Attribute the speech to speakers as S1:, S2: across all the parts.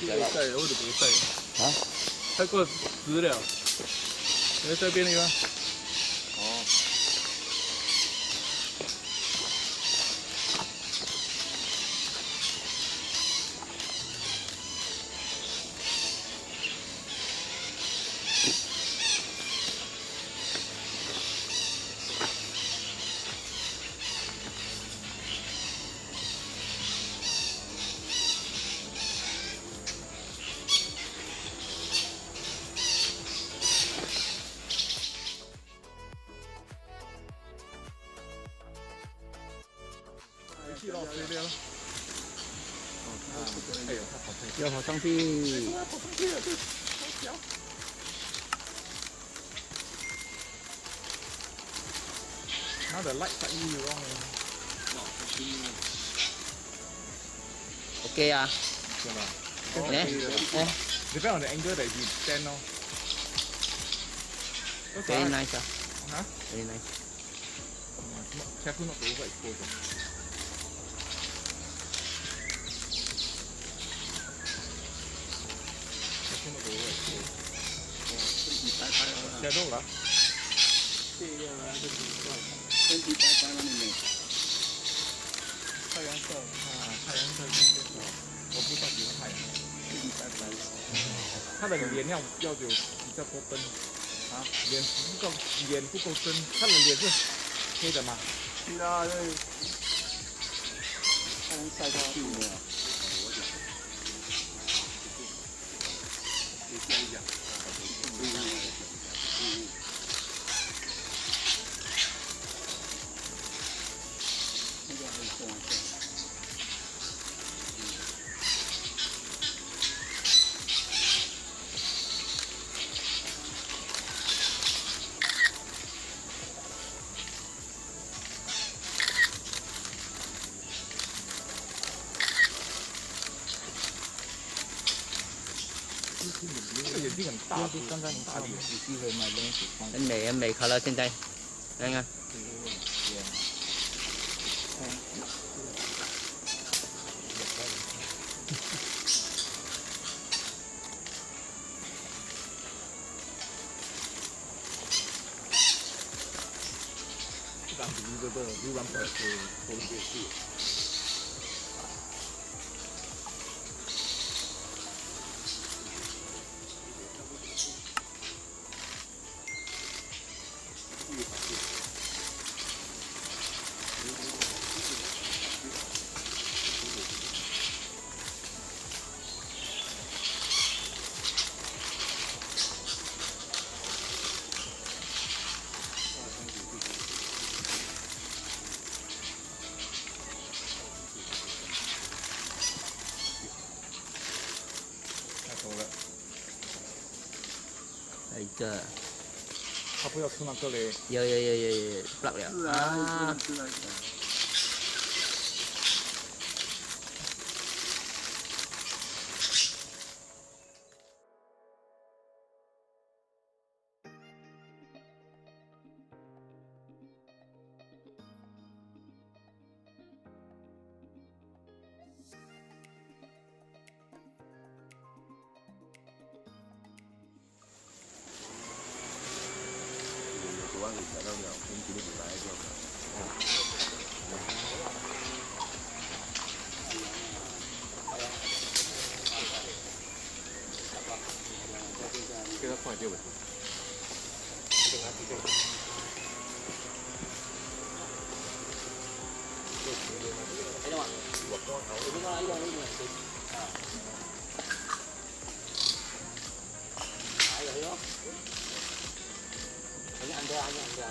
S1: 晒，我就不晒。
S2: 啊？
S1: 太过湿了。你在边那个？
S2: 哦。
S1: 去到水边了。哎呦，它跑上去，
S2: 要跑上去。
S1: 跑上去了，对，好小。Now the light slightly wrong.
S2: OK 啊。
S1: 是吧？
S2: 哎
S1: Depend on the angle that you stand on.，very
S2: nice 啊。
S1: Huh?
S2: Very nice.
S1: Careful not to overexpose. Careful not to overexpose. Shadow 啦。
S3: 这个这个身体白白了你。
S1: 太阳色啊，太阳色我不太喜欢太阳。
S3: 身体白白的。
S1: 他的脸要有比较多灯啊，脸不够深，他的脸是黑的嘛。
S3: 是啊，这太阳晒到去没有？你这样讲，这个很重要。
S1: 这个眼睛很大，
S2: 刚刚
S1: 大力。
S3: 有机会买东西。
S2: 很美很美，看到现在，看看。
S1: Unbelievable, you want to photography.
S2: Đây chưa?
S1: 他不要吃那个嘞。
S2: 有 plug 了。
S3: 是啊，是啊。
S4: 我给改到了，跟今天本来就。
S1: 给他放掉呗。
S2: Thấy không ạ? Chúng ta lấy đâu đi này chị? Phải rồi đó. Anh ra, anh ra.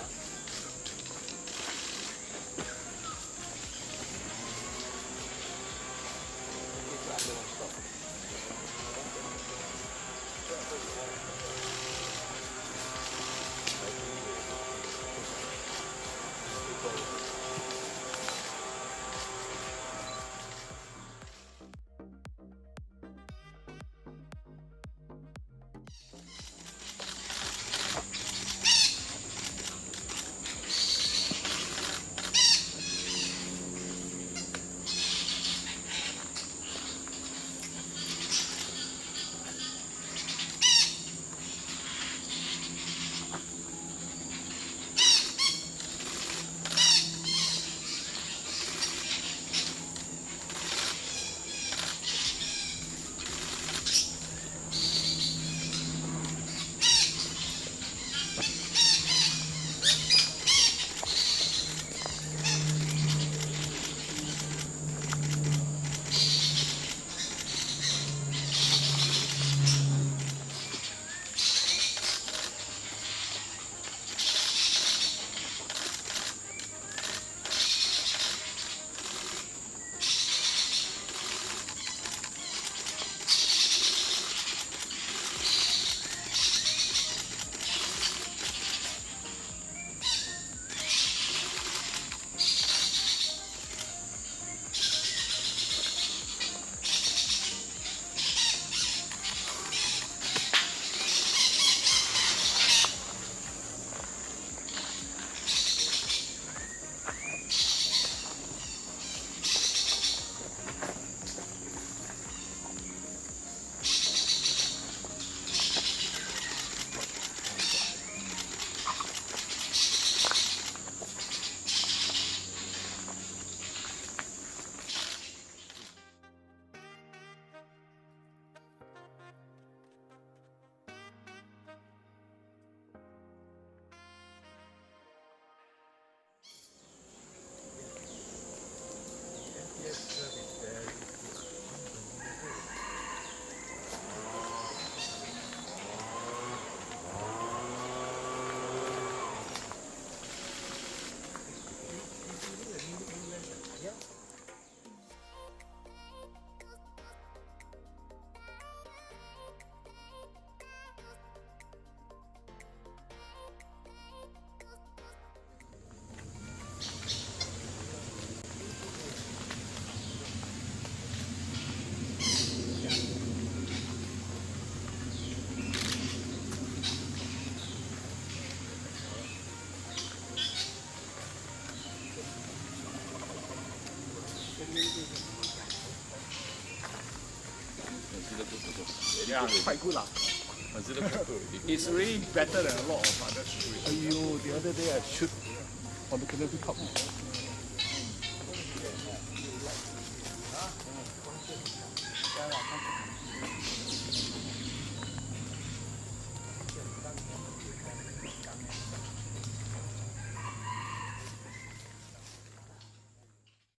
S3: Yeah, quite good lah.
S4: consider quite good already.
S3: It's really better than a lot of other schools.
S5: !aiyo! The other day I shoot on the Canopy Cup.